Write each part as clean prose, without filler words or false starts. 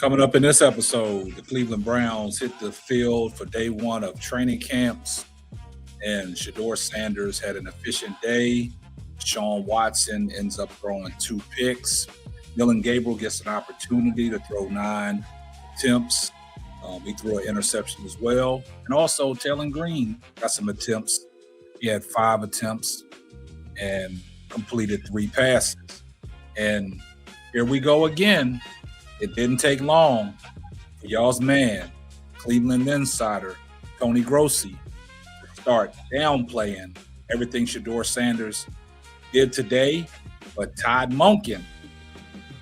Coming up in this episode, the Cleveland Browns hit the field for day one of training camps, and Shedeur Sanders had an efficient day. Sean Watson ends up throwing 2 picks. Dylan Gabriel gets an opportunity to throw 9 attempts. He threw an interception as well. And also, Taylor Green got some attempts. He had 5 attempts and completed 3 passes. And here we go again. It didn't take long for y'all's man, Cleveland insider, Tony Grossi, to start downplaying everything Shedeur Sanders did today. But Todd Monken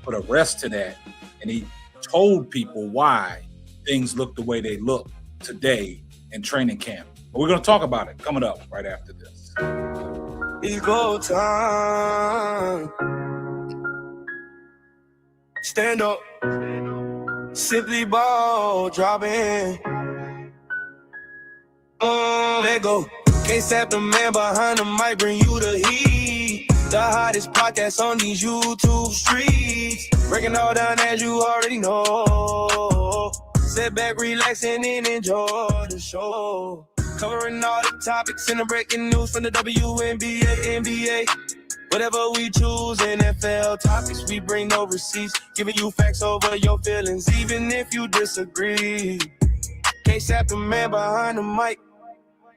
put a rest to that, and he told people why things look the way they look today in training camp. But we're going to talk about it coming up right after this. It's go time. Stand up. Simply ball dropping. Let go. Can't stop the man behind the mic, bring you the heat. The hottest podcast on these YouTube streets. Breaking all down as you already know. Sit back, relaxing, and enjoy the show. Covering all the topics and the breaking news from the WNBA, NBA. Whatever we choose, NFL topics, we bring no receipts. Giving you facts over your feelings, even if you disagree. Can't stop the man behind the mic,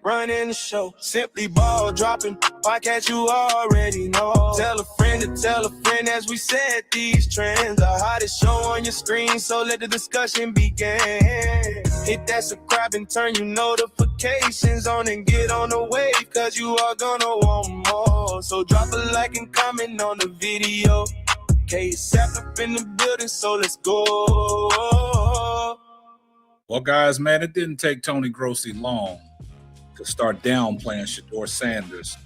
running the show. Simply ball dropping, podcast you already know. Tell a friend to tell a friend as we set these trends. The hottest show on your screen, so let the discussion begin. Hit that subscribe and turn your notifications on and get on the wave, cause you are gonna want more. So drop a like and comment on the video. KSAP up in the building, so let's go. Well, guys, man, it didn't take Tony Grossi long to start downplaying Shedeur Sanders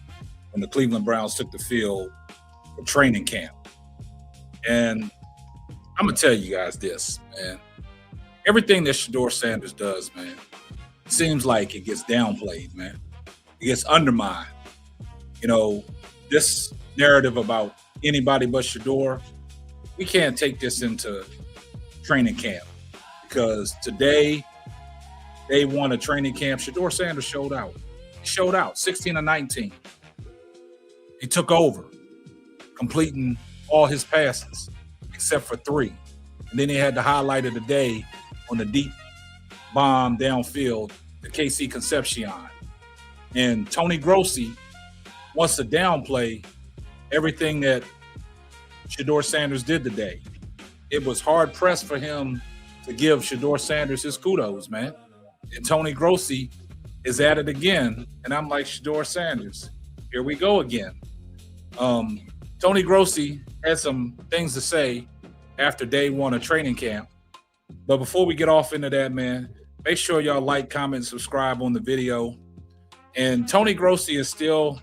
when the Cleveland Browns took the field for training camp. And I'm going to tell you guys this, man. Everything that Shedeur Sanders does, man, seems like it gets downplayed, man. It gets undermined. You know, this narrative about anybody but Shedeur, we can't take this into training camp because today, day one of training camp, Shedeur Sanders showed out. He showed out, 16 of 19. He took over, completing all his passes except for 3. And then he had the highlight of the day on the deep bomb downfield to KC Concepcion. And Tony Grossi wants to downplay everything that Shedeur Sanders did today. It was hard pressed for him to give Shedeur Sanders his kudos, man. And Tony Grossi is at it again. And I'm like, Shedeur Sanders, here we go again. Tony Grossi had some things to say after day one of training camp. But before we get off into that, man, make sure y'all like, comment, subscribe on the video. And Tony Grossi is still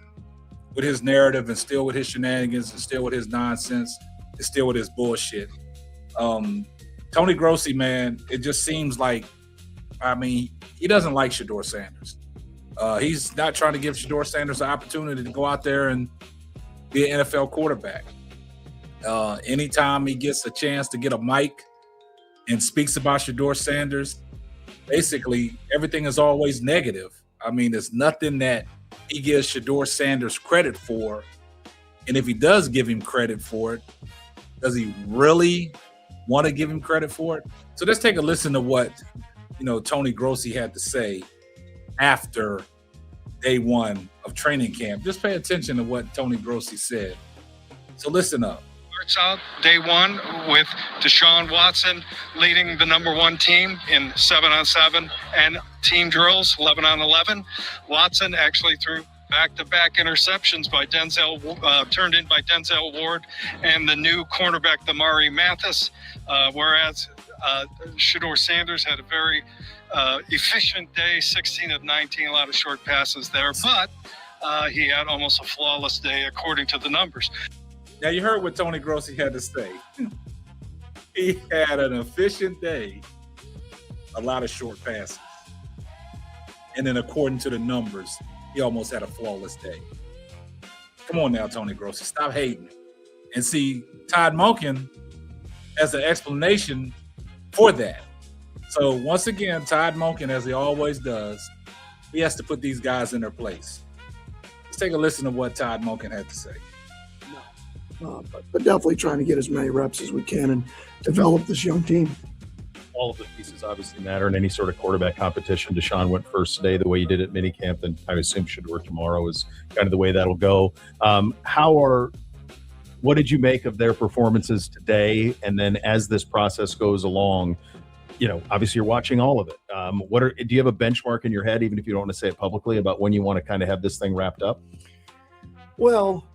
with his narrative and still with his shenanigans and still with his nonsense and still with his bullshit. Tony Grossi, man, it just seems like, I mean, he doesn't like Shedeur Sanders. He's not trying to give Shedeur Sanders an opportunity to go out there and be an NFL quarterback. Anytime he gets a chance to get a mic and speaks about Shedeur Sanders, basically everything is always negative. I mean, there's nothing that he gives Shedeur Sanders credit for. And if he does give him credit for it, does he really want to give him credit for it? So let's take a listen to what, Tony Grossi had to say after day one of training camp. Just pay attention to what Tony Grossi said. So listen up. Starts out day one with Deshaun Watson leading the number 1 team in 7-on-7 and team drills, 11-on-11. Watson actually threw back-to-back interceptions by turned in by Denzel Ward and the new cornerback, Damari Mathis, whereas Shedeur Sanders had a very efficient day, 16 of 19, a lot of short passes there, but he had almost a flawless day according to the numbers. Now, you heard what Tony Grossi had to say. He had an efficient day, a lot of short passes. And then according to the numbers, he almost had a flawless day. Come on now, Tony Grossi, stop hating. And see, Todd Monken, as an explanation for that. So once again, Todd Monken, as he always does, he has to put these guys in their place. Let's take a listen to what Todd Monken had to say. But definitely trying to get as many reps as we can and develop this young team. All of the pieces obviously matter in any sort of quarterback competition. Deshaun went first today the way he did at minicamp, and I assume Shedeur tomorrow is kind of the way that'll go. What did you make of their performances today? And then as this process goes along, obviously you're watching all of it. Do you have a benchmark in your head, even if you don't want to say it publicly, about when you want to kind of have this thing wrapped up? Well,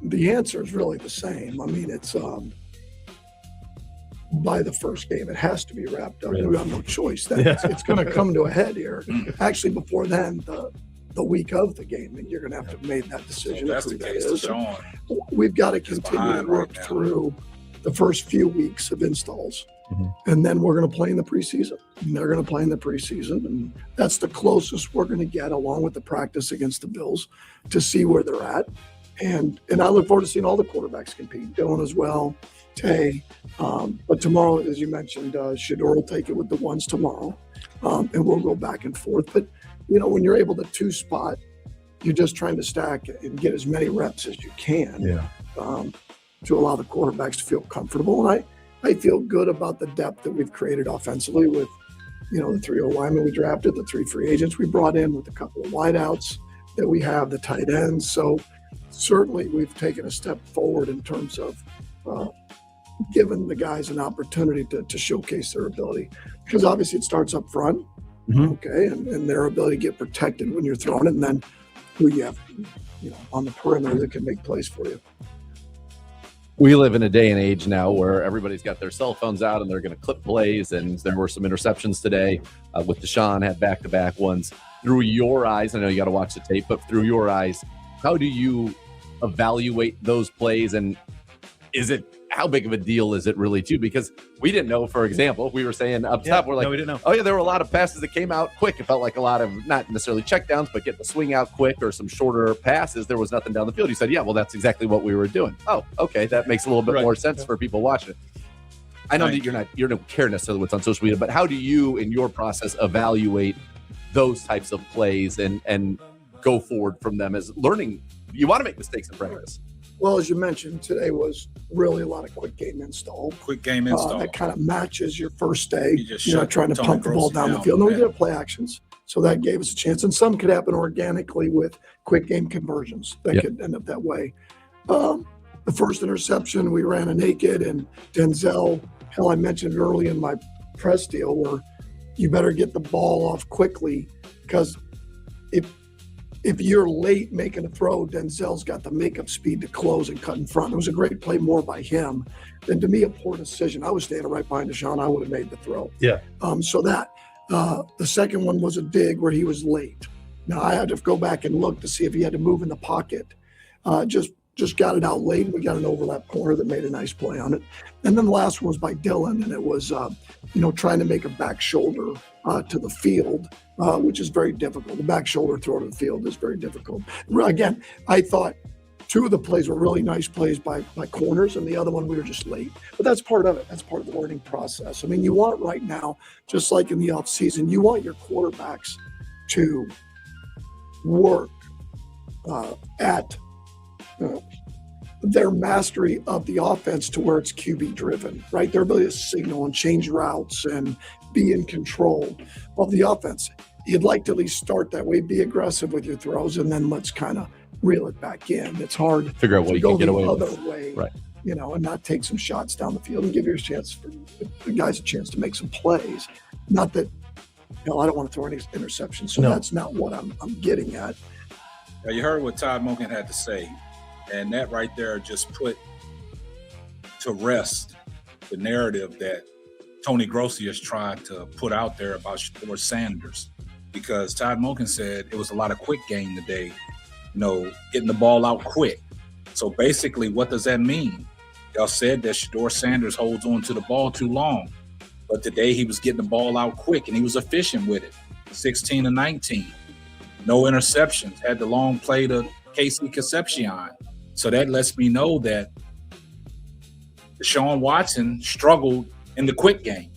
the answer is really the same. I mean, it's by the first game, it has to be wrapped up. Really? We have no choice. It's going to come to a head here. Actually, before then, the week of the game, and you're going to have to have made that decision. So that's the case, Sean. We've got to continue to work through the first few weeks of installs. Mm-hmm. And then we're going to play in the preseason. And they're going to play in the preseason. And that's the closest we're going to get, along with the practice against the Bills, to see where they're at. And I look forward to seeing all the quarterbacks compete, Dylan as well, Tay. But tomorrow, as you mentioned, Shedeur will take it with the ones tomorrow. And we'll go back and forth. But, when you're able to two-spot, you're just trying to stack and get as many reps as you can to allow the quarterbacks to feel comfortable. And I feel good about the depth that we've created offensively with, the 3 O-linemen we drafted, the 3 free agents we brought in, with a couple of wideouts that we have, the tight ends. So certainly we've taken a step forward in terms of giving the guys an opportunity to showcase their ability, because obviously it starts up front, okay, and their ability to get protected when you're throwing it, and then who you have, on the perimeter that can make plays for you. We live in a day and age now where everybody's got their cell phones out and they're going to clip plays, and there were some interceptions today with Deshaun, had back-to-back ones. Through your eyes, I know you got to watch the tape, but through your eyes, how do you evaluate those plays, and how big of a deal is it really too? Because we didn't know, for example, we were saying up top, we're like, no, we didn't know. Oh yeah, there were a lot of passes that came out quick. It felt like a lot of, not necessarily checkdowns, but get the swing out quick or some shorter passes. There was nothing down the field. You said, yeah, well, that's exactly what we were doing. Oh, okay. That makes a little bit more sense for people watching it. I know that you don't care necessarily what's on social media, but how do you, in your process, evaluate those types of plays and go forward from them as learning? You want to make mistakes in practice. Well, as you mentioned, today was really a lot of quick game install. That kind of matches your first day. You're not trying to pump the ball down the field. No, we did have play actions. So that gave us a chance. And some could happen organically with quick game conversions. That could end up that way. The first interception, we ran a naked, and Denzel, I mentioned early in my press deal, where you better get the ball off quickly, because if you're late making a throw, Denzel's got the makeup speed to close and cut in front. It was a great play more by him than, to me, a poor decision. I was standing right behind Deshaun. I would have made the throw. Yeah. So that the second one was a dig where he was late. Now I had to go back and look to see if he had to move in the pocket. Just got it out late. We got an overlap corner that made a nice play on it. And then the last one was by Dylan, and it was, trying to make a back shoulder to the field, which is very difficult. The back shoulder throw to the field is very difficult. Again, I thought 2 of the plays were really nice plays by corners, and the other one we were just late. But that's part of it. That's part of the learning process. I mean, you want right now, just like in the offseason, you want your quarterbacks to work at their mastery of the offense to where it's QB driven, right? Their ability to signal and change routes and be in control of the offense. You'd like to at least start that way, be aggressive with your throws, and then let's kind of reel it back in. It's hard to figure out what you can get away with. Go the other way, right? And not take some shots down the field and give your chance for the guys a chance to make some plays. Not that, I don't want to throw any interceptions, so that's not what I'm getting at. Now, you heard what Todd Monken had to say. And that right there just put to rest the narrative that Tony Grossi is trying to put out there about Shedeur Sanders, because Todd Monken said it was a lot of quick game today, getting the ball out quick. So basically, what does that mean? Y'all said that Shedeur Sanders holds on to the ball too long, but today he was getting the ball out quick and he was efficient with it. 16 to 19, no interceptions, had the long play to Casey Concepcion. So that lets me know that Deshaun Watson struggled in the quick game.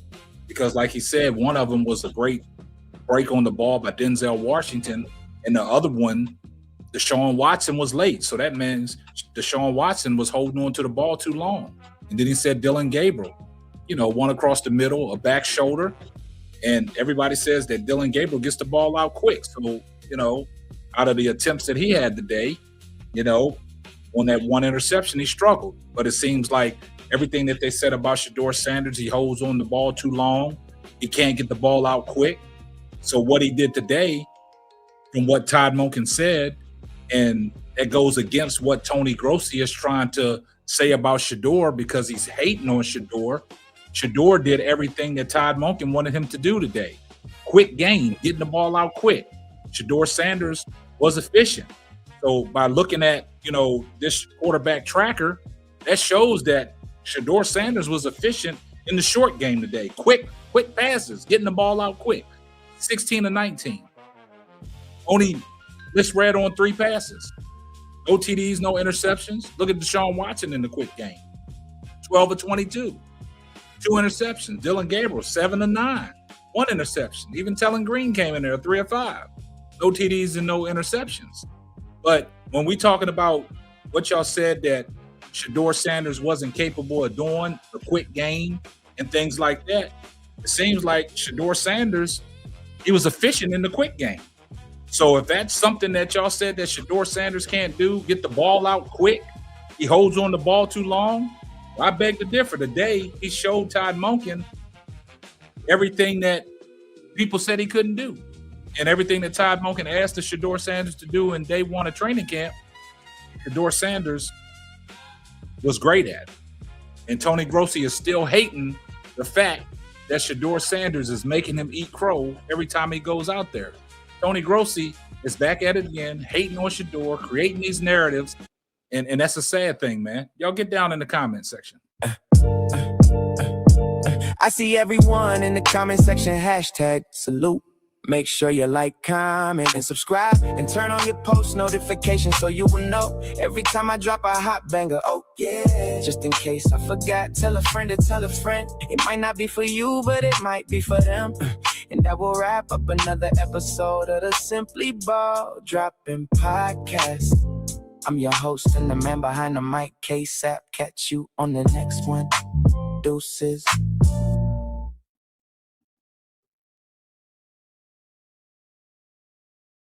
Because like he said, one of them was a great break on the ball by Denzel Washington, and the other one, Deshaun Watson, was late. So that means Deshaun Watson was holding on to the ball too long. And then he said Dylan Gabriel, one across the middle, a back shoulder. And everybody says that Dylan Gabriel gets the ball out quick. So, out of the attempts that he had today, on that one interception, he struggled. But it seems like everything that they said about Shedeur Sanders, he holds on the ball too long. He can't get the ball out quick. So what he did today, from what Todd Monken said, and that goes against what Tony Grossi is trying to say about Shedeur, because he's hating on Shedeur. Shedeur did everything that Todd Monken wanted him to do today. Quick game, getting the ball out quick. Shedeur Sanders was efficient. So by looking at, this quarterback tracker, that shows that Shedeur Sanders was efficient in the short game today. Quick passes, getting the ball out quick. 16 of 19. Only misread on 3 passes. No TDs, no interceptions. Look at Deshaun Watson in the quick game. 12 of 22. 2 interceptions. Dylan Gabriel, 7 of 9. 1 interception. Even Tellen Green came in there, 3 of 5. No TDs and no interceptions. But when we talking about what y'all said that Shedeur Sanders wasn't capable of doing, the quick game and things like that, it seems like Shedeur Sanders, he was efficient in the quick game. So if that's something that y'all said that Shedeur Sanders can't do, get the ball out quick, he holds on the ball too long, I beg to differ. Today, he showed Todd Monken everything that people said he couldn't do. And everything that Todd Monken asked the Shedeur Sanders to do in day 1 of training camp, Shedeur Sanders was great at it. And Tony Grossi is still hating the fact that Shedeur Sanders is making him eat crow every time he goes out there. Tony Grossi is back at it again, hating on Shedeur, creating these narratives, and that's a sad thing, man. Y'all get down in the comment section. I see everyone in the comment section, #salute. Make sure you like, comment, and subscribe, and turn on your post notifications so you will know every time I drop a hot banger. Oh yeah, just in case I forgot, tell a friend to tell a friend. It might not be for you, but it might be for them. And that will wrap up another episode of the Simply Ball Dropping Podcast. I'm your host and the man behind the mic, K-Sap. Catch you on the next one. Deuces.